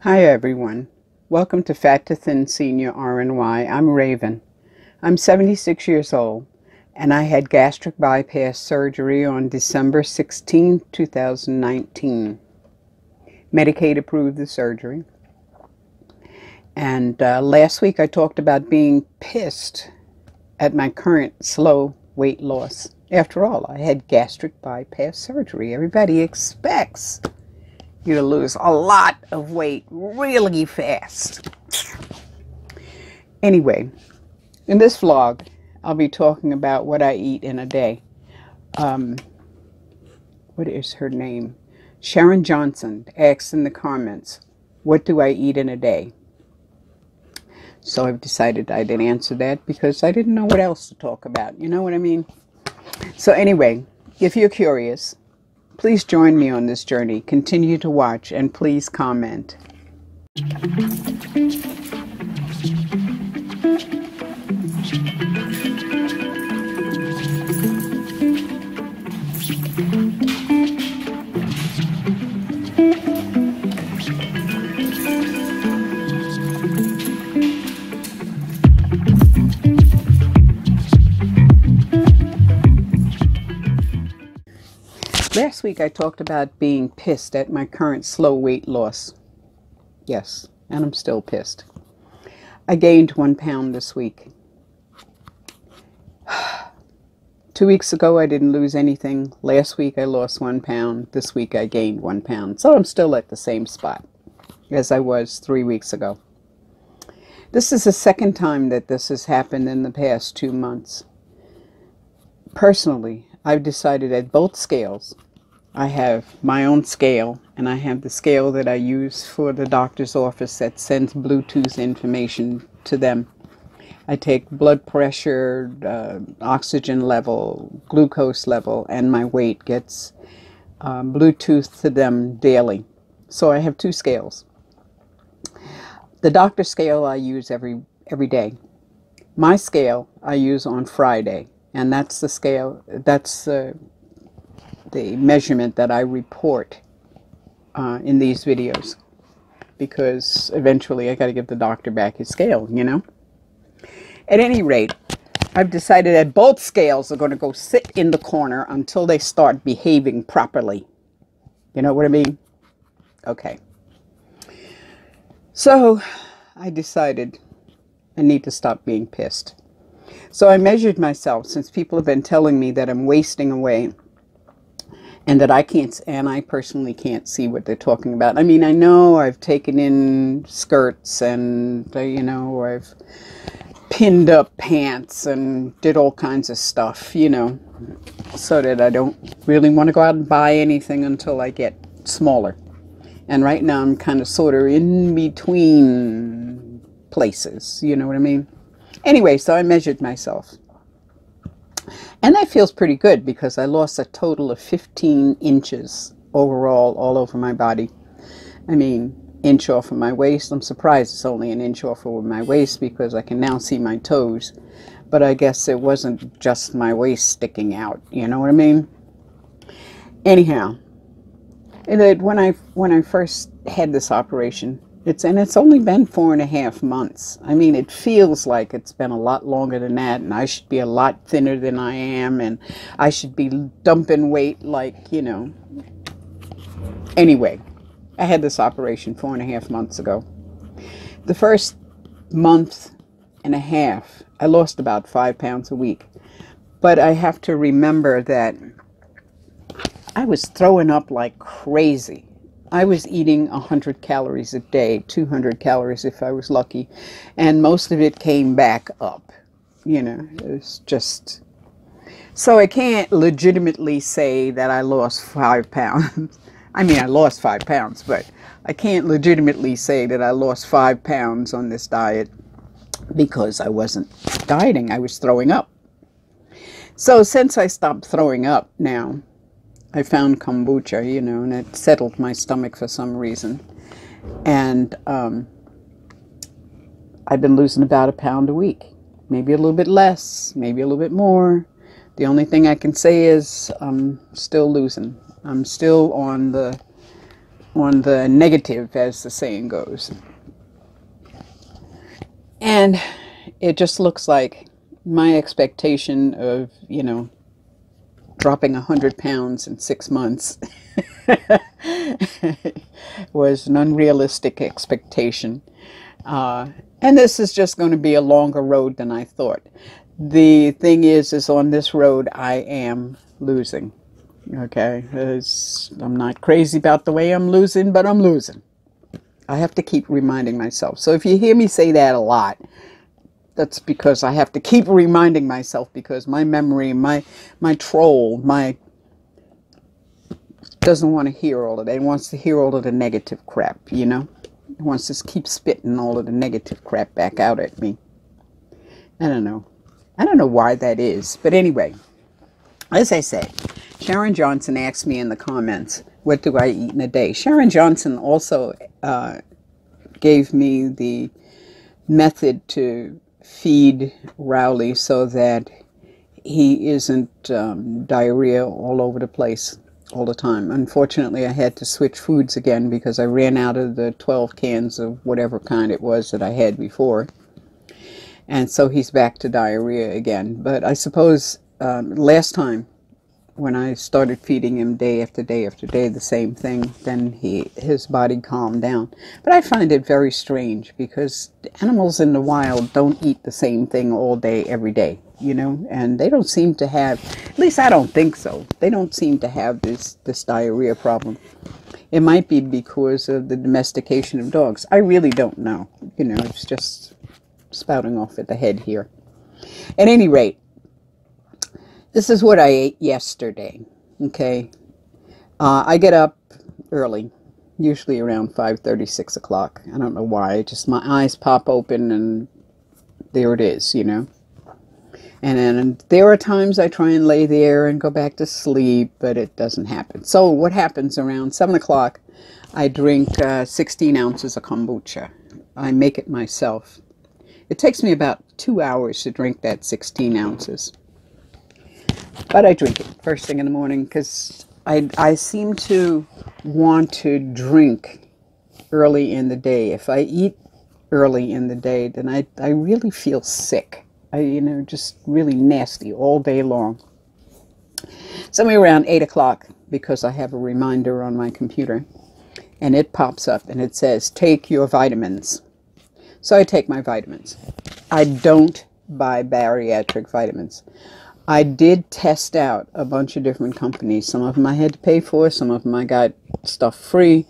Hi everyone. Welcome to Fat to Thin Senior RNY. I'm Raven. I'm 76 years old and I had gastric bypass surgery on December 16, 2019. Medicaid approved the surgery. And last week I talked about being pissed at my current slow weight loss. After all, I had gastric bypass surgery. Everybody expects you to lose a lot of weight really fast. Anyway, in this vlog, I'll be talking about what I eat in a day. What is her name? Sharon Johnson asked in the comments, what do I eat in a day? So I've decided I didn't answer that because I didn't know what else to talk about. You know what I mean? So anyway, if you're curious, please join me on this journey. Continue to watch and please comment. Last week I talked about being pissed at my current slow weight loss. Yes, and I'm still pissed. I gained 1 pound this week. 2 weeks ago I didn't lose anything. Last week I lost 1 pound. This week I gained 1 pound. So I'm still at the same spot as I was 3 weeks ago. This is the second time that this has happened in the past 2 months. Personally, I've decided at both scales, I have my own scale, and I have the scale that I use for the doctor's office that sends Bluetooth information to them. I take blood pressure, oxygen level, glucose level, and my weight gets Bluetooth to them daily. So I have 2 scales. The doctor's scale I use every day. My scale I use on Friday. And that's the scale, that's the measurement that I report in these videos. Because eventually I got to give the doctor back his scale, you know. At any rate, I've decided that both scales are going to go sit in the corner until they start behaving properly. You know what I mean? Okay. So I decided I need to stop being pissed. So I measured myself, since people have been telling me that I'm wasting away and that I can't, and I personally can't see what they're talking about. I mean, I know I've taken in skirts and, you know, I've pinned up pants and did all kinds of stuff, you know, so that I don't really want to go out and buy anything until I get smaller. And right now I'm kind of sort of in between places, you know what I mean? Anyway, so I measured myself. And that feels pretty good because I lost a total of 15 inches overall all over my body. I mean, inch off of my waist. I'm surprised it's only an inch off of my waist because I can now see my toes. But I guess it wasn't just my waist sticking out. You know what I mean? Anyhow, when I first had this operation, it's only been 4.5 months. I mean, it feels like it's been a lot longer than that, and I should be a lot thinner than I am, and I should be dumping weight like, you know. Anyway, I had this operation 4.5 months ago. The first month and a half, I lost about 5 pounds a week. But I have to remember that I was throwing up like crazy. I was eating 100 calories a day, 200 calories if I was lucky, and most of it came back up. You know, it was just... So I can't legitimately say that I lost 5 pounds. I mean, I lost 5 pounds, but I can't legitimately say that I lost 5 pounds on this diet because I wasn't dieting. I was throwing up. So since I stopped throwing up now, I found kombucha, you know, and it settled my stomach for some reason. And I've been losing about 1 pound a week. Maybe a little bit less, maybe a little bit more. The only thing I can say is I'm still losing. I'm still on the on the negative, as the saying goes. And it just looks like my expectation of, you know, dropping 100 pounds in 6 months was an unrealistic expectation. And this is just going to be a longer road than I thought. The thing is on this road, I am losing. Okay, I'm not crazy about the way I'm losing, but I'm losing. I have to keep reminding myself. So if you hear me say that a lot, that's because I have to keep reminding myself, because my memory, my troll, doesn't want to hear all of that. It wants to hear all of the negative crap, you know? It wants to keep spitting all of the negative crap back out at me. I don't know. I don't know why that is. But anyway, as I said, Sharon Johnson asked me in the comments, what do I eat in a day? Sharon Johnson also gave me the method to feed Rowley so that he isn't diarrhea all over the place all the time. Unfortunately, I had to switch foods again because I ran out of the 12 cans of whatever kind it was that I had before. And so he's back to diarrhea again. But I suppose last time when I started feeding him day after day after day the same thing, then his body calmed down. But I find it very strange because animals in the wild don't eat the same thing all day every day, you know, and they don't seem to have, at least I don't think so, they don't seem to have this diarrhea problem. It might be because of the domestication of dogs. I really don't know. You know, it's just spouting off at the head here. At any rate, this is what I ate yesterday, okay? I get up early, usually around 5:30, 6 o'clock. I don't know why, just my eyes pop open and there it is, you know? And then there are times I try and lay there and go back to sleep, but it doesn't happen. So what happens around 7 o'clock, I drink 16 ounces of kombucha. I make it myself. It takes me about 2 hours to drink that 16 ounces. But I drink it first thing in the morning because I seem to want to drink early in the day. If I eat early in the day, then I really feel sick. You know, just really nasty all day long. Somewhere around 8 o'clock, because I have a reminder on my computer, and it pops up and it says, take your vitamins. So I take my vitamins. I don't buy bariatric vitamins. I did test out a bunch of different companies. Some of them I had to pay for. Some of them I got stuff free.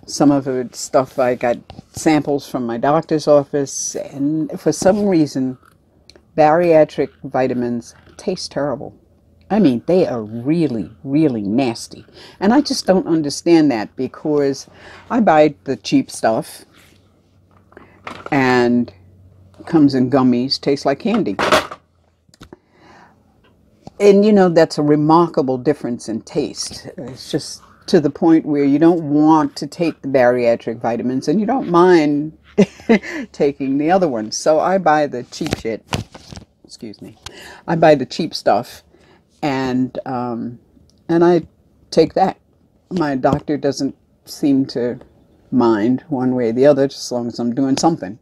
Some of it stuff I got samples from my doctor's office. And for some reason, bariatric vitamins taste terrible. I mean, they are really, really nasty. And I just don't understand that because I buy the cheap stuff and it comes in gummies, tastes like candy. And, you know, that's a remarkable difference in taste. It's just to the point where you don't want to take the bariatric vitamins and you don't mind taking the other ones. So I buy the cheap shit. Excuse me. I buy the cheap stuff and I take that. My doctor doesn't seem to mind one way or the other, just as long as I'm doing something.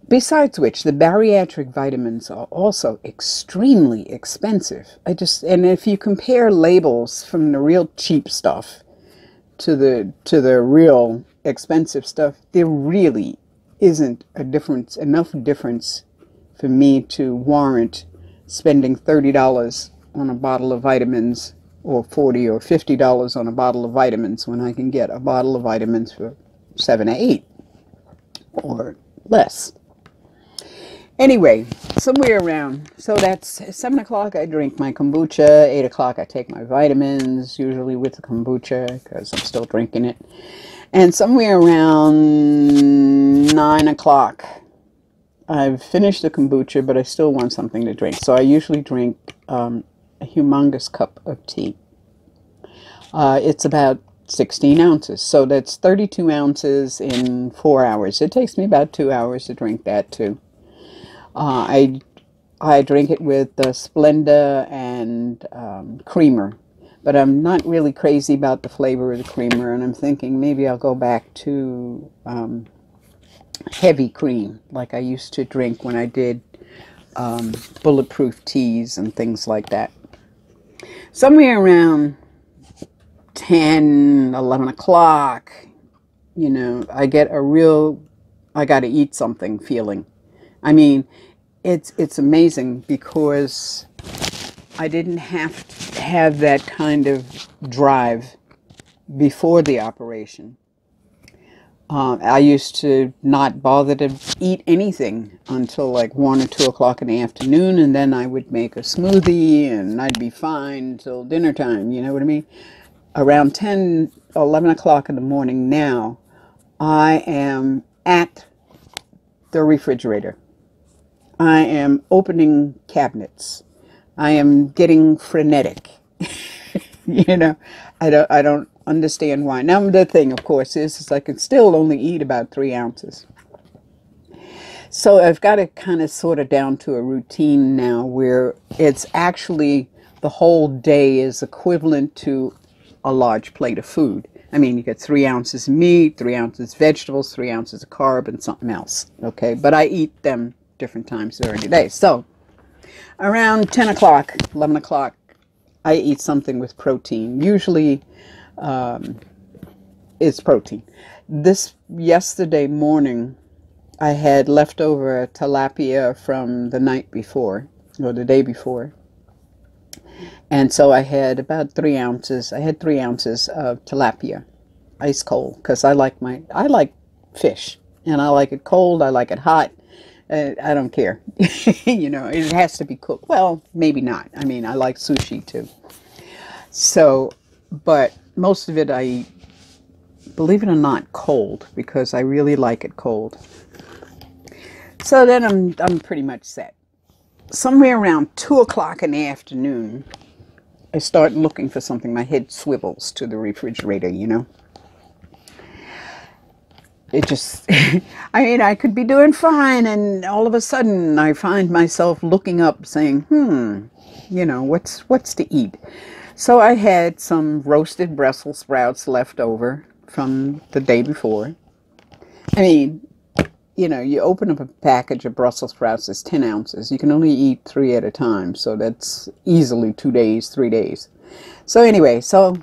Besides which, the bariatric vitamins are also extremely expensive. And if you compare labels from the real cheap stuff to the real expensive stuff, there really isn't enough difference for me to warrant spending $30 on a bottle of vitamins or $40 or $50 on a bottle of vitamins when I can get a bottle of vitamins for $7 or $8 or less. Anyway, somewhere around, so that's 7 o'clock I drink my kombucha, 8 o'clock I take my vitamins, usually with the kombucha because I'm still drinking it. And somewhere around 9 o'clock, I've finished the kombucha, but I still want something to drink. So I usually drink a humongous cup of tea. It's about 16 ounces, so that's 32 ounces in 4 hours. It takes me about 2 hours to drink that too. I drink it with Splenda and creamer. But I'm not really crazy about the flavor of the creamer, and I'm thinking maybe I'll go back to heavy cream like I used to drink when I did bulletproof teas and things like that. Somewhere around 10, 11 o'clock, you know, I get a real, I got to eat something feeling. I mean, it's amazing because I didn't have to have that kind of drive before the operation. I used to not bother to eat anything until like 1 or 2 o'clock in the afternoon, and then I would make a smoothie and I'd be fine till dinner time, you know what I mean? Around 10, 11 o'clock in the morning now, I am at the refrigerator. I am opening cabinets. I am getting frenetic. You know, I don't understand why. Now, the thing, of course, is I can still only eat about 3 ounces. So I've got it kind of sort of down to a routine now where it's actually the whole day is equivalent to a large plate of food. I mean, you get 3 ounces of meat, 3 ounces of vegetables, 3 ounces of carb, and something else. Okay, but I eat them different times during the day. So around 10 o'clock, 11 o'clock, I eat something with protein. Usually it's protein. Yesterday morning, I had leftover tilapia from the night before, or the day before. And so I had about 3 ounces. I had 3 ounces of tilapia, ice cold, because I like fish, and I like it cold. I like it hot. I don't care. You know, it has to be cooked. Well, maybe not. I mean, I like sushi too. So, but most of it I eat, believe it or not, cold, because I really like it cold. So then I'm pretty much set. Somewhere around 2 o'clock in the afternoon, I start looking for something. My head swivels to the refrigerator, you know. It just, I mean, I could be doing fine, and all of a sudden I find myself looking up saying, you know, what's to eat? So I had some roasted Brussels sprouts left over from the day before. I mean, you know, you open up a package of Brussels sprouts, it's 10 ounces. You can only eat 3 at a time, so that's easily 2 days, 3 days. So anyway, so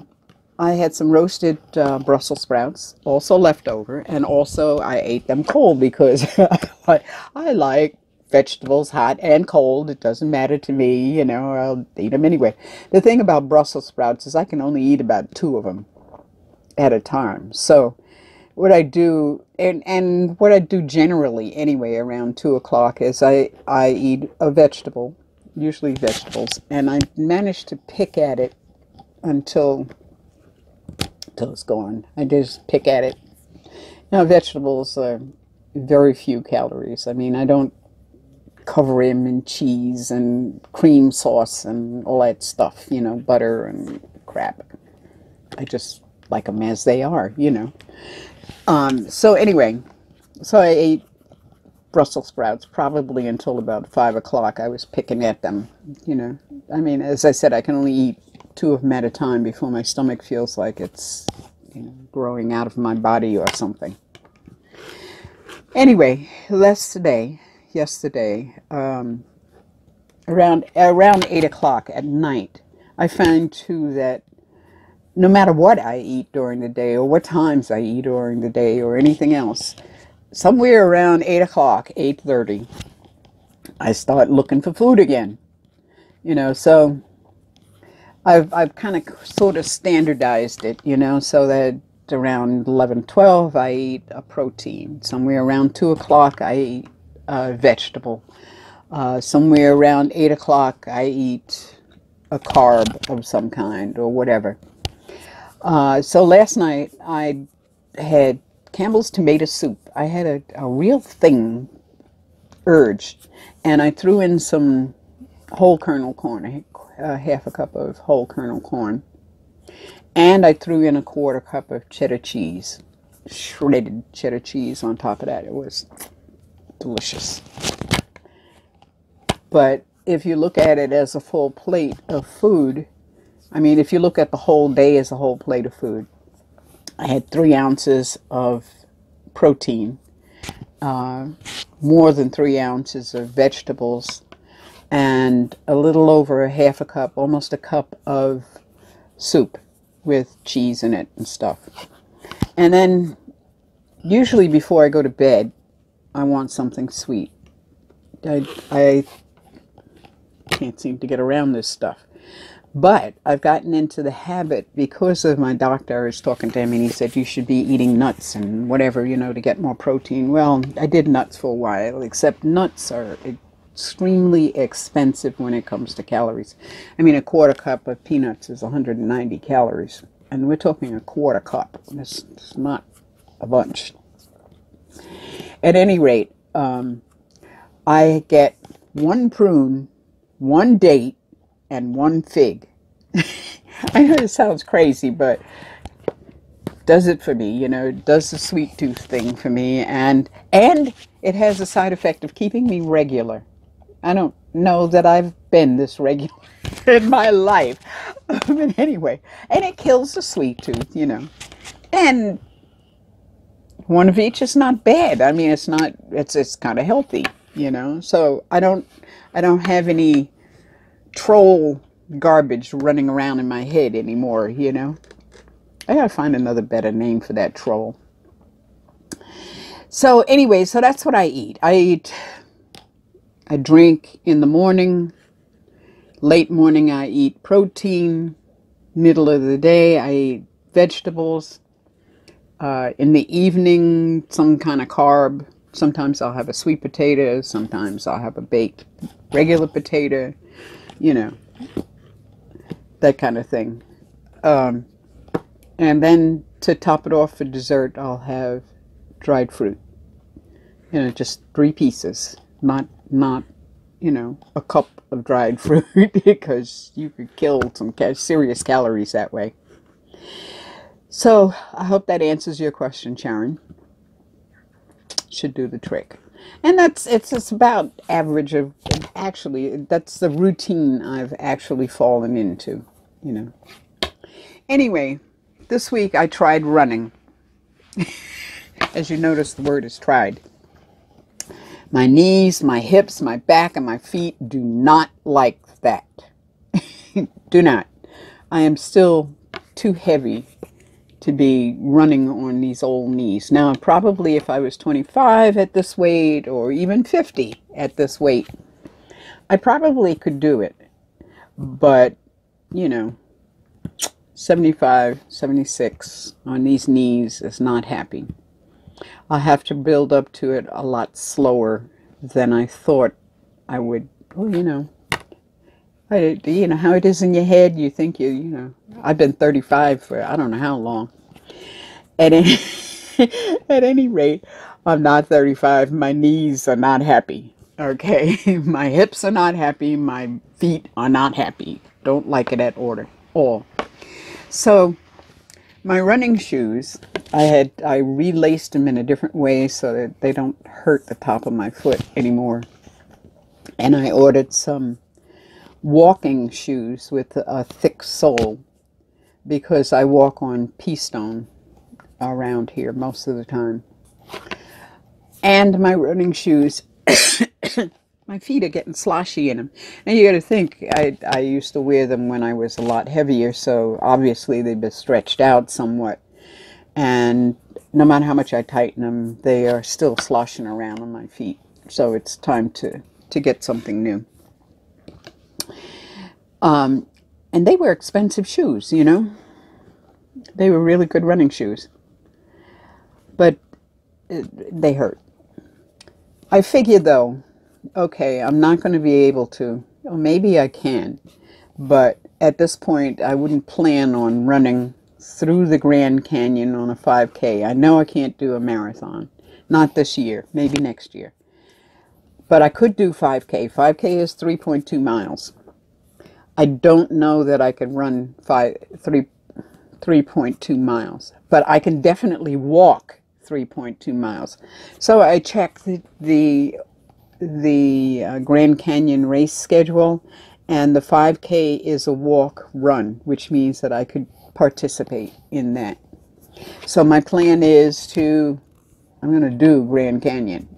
I had some roasted Brussels sprouts also left over, and also I ate them cold because I like vegetables hot and cold. It doesn't matter to me, you know, I'll eat them anyway. The thing about Brussels sprouts is I can only eat about 2 of them at a time. So what I do, and what I do generally anyway around 2 o'clock is I eat a vegetable, usually vegetables, and I manage to pick at it until it's gone. I just pick at it. Now, vegetables are very few calories. I mean, I don't cover them in cheese and cream sauce and all that stuff, you know, butter and crap. I just like them as they are, you know. So anyway, so I ate Brussels sprouts probably until about 5 o'clock. I was picking at them, you know. I mean, as I said, I can only eat 2 of them at a time before my stomach feels like it's, you know, growing out of my body or something. Anyway, yesterday, around 8 o'clock at night, I find too that no matter what I eat during the day or what times I eat during the day or anything else, somewhere around 8 o'clock, 8:30, I start looking for food again. You know, so I've kind of sort of standardized it, you know, so that around 11, 12, I eat a protein. Somewhere around 2 o'clock, I eat a vegetable. Somewhere around 8 o'clock, I eat a carb of some kind or whatever. So last night, I had Campbell's tomato soup. I had a real thing urge, and I threw in some whole kernel corn, half a cup of whole kernel corn, and I threw in a 1/4 cup of cheddar cheese, shredded cheddar cheese on top of that. It was delicious. But if you look at it as a full plate of food, I mean, if you look at the whole day as a whole plate of food, I had 3 ounces of protein, more than 3 ounces of vegetables, and a little over a half a cup, almost a cup of soup with cheese in it and stuff. And then usually before I go to bed, I want something sweet. I can't seem to get around this stuff. But I've gotten into the habit because of my doctor. I was talking to him and he said you should be eating nuts and whatever, you know, to get more protein. Well, I did nuts for a while, except nuts are extremely expensive when it comes to calories. I mean, a quarter cup of peanuts is 190 calories. And we're talking a quarter cup. It's not a bunch. At any rate, I get 1 prune, 1 date, and 1 fig. I know it sounds crazy, but does it for me, you know, it does the sweet tooth thing for me, and it has the side effect of keeping me regular. I don't know that I've been this regular in my life. But anyway, and it kills the sweet tooth, you know. And 1 of each is not bad. I mean, it's kind of healthy, you know. So I don't have any troll garbage running around in my head anymore, you know. I gotta find another better name for that troll. So anyway, so that's what I eat. I drink in the morning. Late morning I eat protein. Middle of the day I eat vegetables. In the evening, some kind of carb. Sometimes I'll have a sweet potato. Sometimes I'll have a baked regular potato. You know, that kind of thing. And then to top it off for dessert, I'll have dried fruit. You know, just 3 pieces. Not, you know, a cup of dried fruit, because you could kill some serious calories that way. So I hope that answers your question, Sharon. Should do the trick. And it's about average of, actually, that's the routine I've actually fallen into, you know. Anyway, this week I tried running. As you notice, the word is tried. My knees, my hips, my back, and my feet do not like that. Do not. I am still too heavy to be running on these old knees. Now, probably if I was 25 at this weight, or even 50 at this weight, I probably could do it. But, you know, 75, 76 on these knees is not happy. I'll have to build up to it a lot slower than I thought I would. Well, you know, you know how it is in your head. You think you know, I've been 35 for I don't know how long. At any rate, I'm not 35. My knees are not happy. Okay, my hips are not happy. My feet are not happy. Don't like it at all. So my running shoes, I relaced them in a different way so that they don't hurt the top of my foot anymore. And I ordered some walking shoes with a thick sole, because I walk on pea stone around here most of the time. And my running shoes, my feet are getting sloshy in them. And you got to think, I used to wear them when I was a lot heavier, so obviously they've been stretched out somewhat. And no matter how much I tighten them, they are still sloshing around on my feet. So it's time to get something new. And they were expensive shoes, you know. They were really good running shoes. But they hurt. I figured, though, okay, I'm not going to be able to, or maybe I can, but at this point I wouldn't plan on running through the Grand Canyon on a 5K. I know I can't do a marathon. Not this year, maybe next year. But I could do 5K. 5K is 3.2 miles. I don't know that I could run 3.2 miles, but I can definitely walk 3.2 miles. So I checked the Grand Canyon race schedule, And the 5K is a walk-run, which means that I could participate in that. So my plan is I'm going to do Grand Canyon.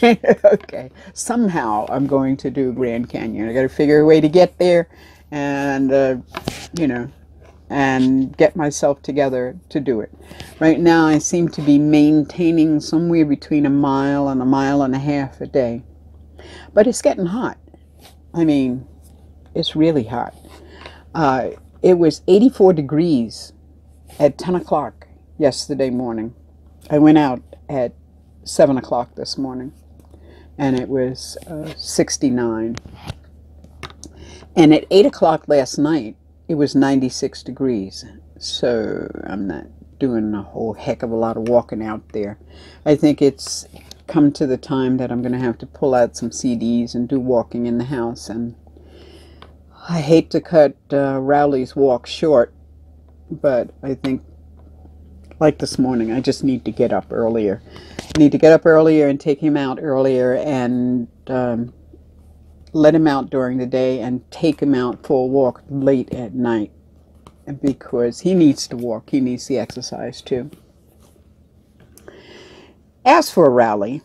Okay. Somehow I'm going to do Grand Canyon. I got to figure a way to get there and, you know, and get myself together to do it. Right now I seem to be maintaining somewhere between 1 mile and 1.5 miles a day. But it's getting hot. I mean, it's really hot. It was 84 degrees at 10 o'clock yesterday morning. I went out at 7 o'clock this morning, and it was 69. And at 8 o'clock last night, it was 96 degrees. So I'm not doing a whole heck of a lot of walking out there. I think it's come to the time that I'm going to have to pull out some CDs and do walking in the house. And I hate to cut Rowley's walk short, but I think, like this morning, I just need to get up earlier. I need to get up earlier and take him out earlier and let him out during the day and take him out for a walk late at night, because he needs to walk. He needs the exercise too. As for Rowley,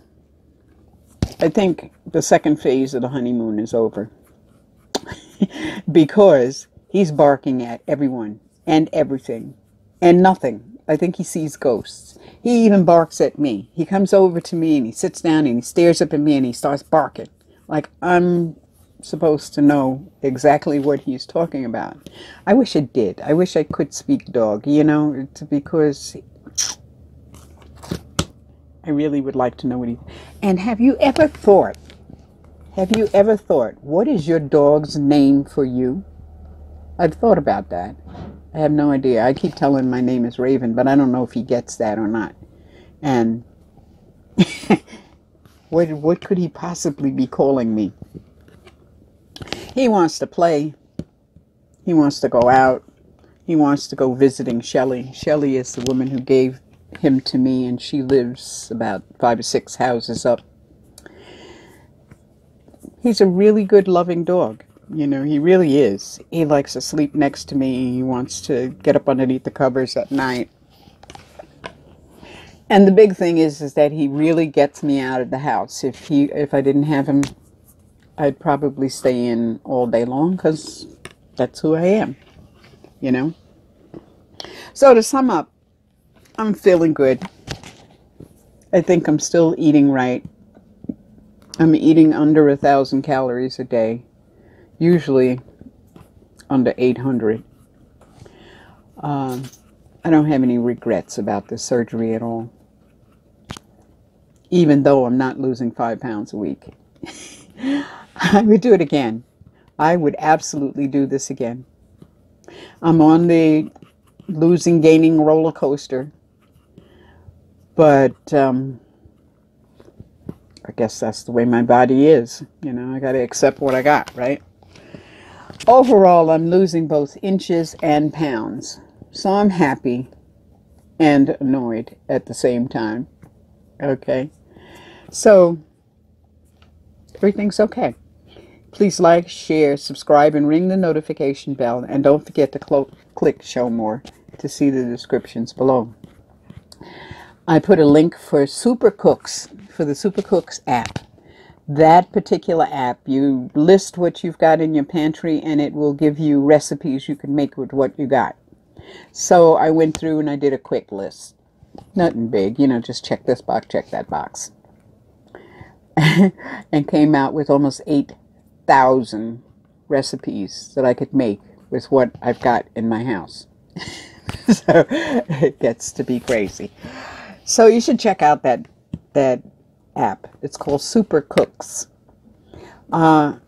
I think the second phase of the honeymoon is over. Because he's barking at everyone and everything and nothing. I think he sees ghosts. He even barks at me. He comes over to me and he sits down and he stares up at me and he starts barking. Like I'm supposed to know exactly what he's talking about. I wish I did. I wish I could speak dog, you know, because I really would like to know what he... And have you ever thought, what is your dog's name for you? I've thought about that. I have no idea. I keep telling him my name is Raven, but I don't know if he gets that or not. And what could he possibly be calling me? He wants to play. He wants to go out. He wants to go visiting Shelly. Shelly is the woman who gave him to me, and she lives about 5 or 6 houses up. He's a really good, loving dog. You know, he really is. He likes to sleep next to me. He wants to get up underneath the covers at night. And the big thing is that he really gets me out of the house. If I didn't have him, I'd probably stay in all day long, because that's who I am, you know. So to sum up, I'm feeling good. I think I'm still eating right. I'm eating under 1,000 calories a day. Usually under 800. I don't have any regrets about this surgery at all. Even though I'm not losing 5 pounds a week. I would do it again. I would absolutely do this again. I'm on the losing, gaining roller coaster. But I guess that's the way my body is. You know, I got to accept what I got, right? Overall, I'm losing both inches and pounds. So I'm happy and annoyed at the same time. Okay? So, everything's okay. Please like, share, subscribe, and ring the notification bell. And don't forget to click Show More to see the descriptions below. I put a link for Supercooks, for the Supercooks app. That particular app, you list what you've got in your pantry and it will give you recipes you can make with what you got. So I went through and I did a quick list. Nothing big, you know, just check this box, check that box. And came out with almost 8,000 recipes that I could make with what I've got in my house. So it gets to be crazy. So you should check out that app. It's called Supercooks. I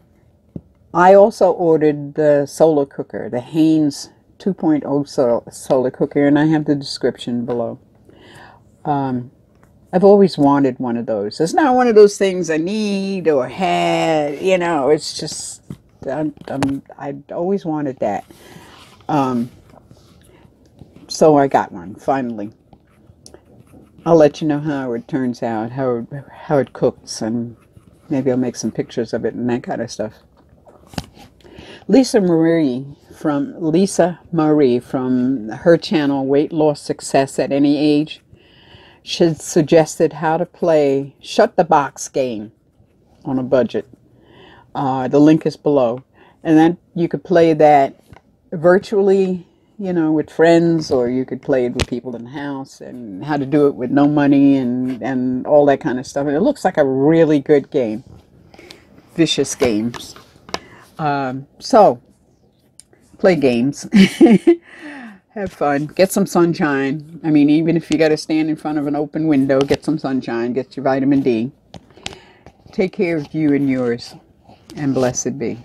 also ordered the solar cooker, the Haines 2.0 solar cooker, and I have the description below. I've always wanted one of those. It's not one of those things I need or had, you know, it's just, I'd always wanted that. So I got one, finally. I'll let you know how it turns out, how it cooks, and maybe I'll make some pictures of it and that kind of stuff. Lisa Marie from her channel Weight Loss Success at Any Age, she suggested how to play Shut the Box game on a budget. The link is below, and then you could play that virtually, you know, with friends, or you could play it with people in the house, and how to do it with no money and all that kind of stuff. And it looks like a really good game. Vicious games. So play games. Have fun. Get some sunshine. I mean, even if you got to stand in front of an open window, get some sunshine. Get your vitamin D. Take care of you and yours. And blessed be.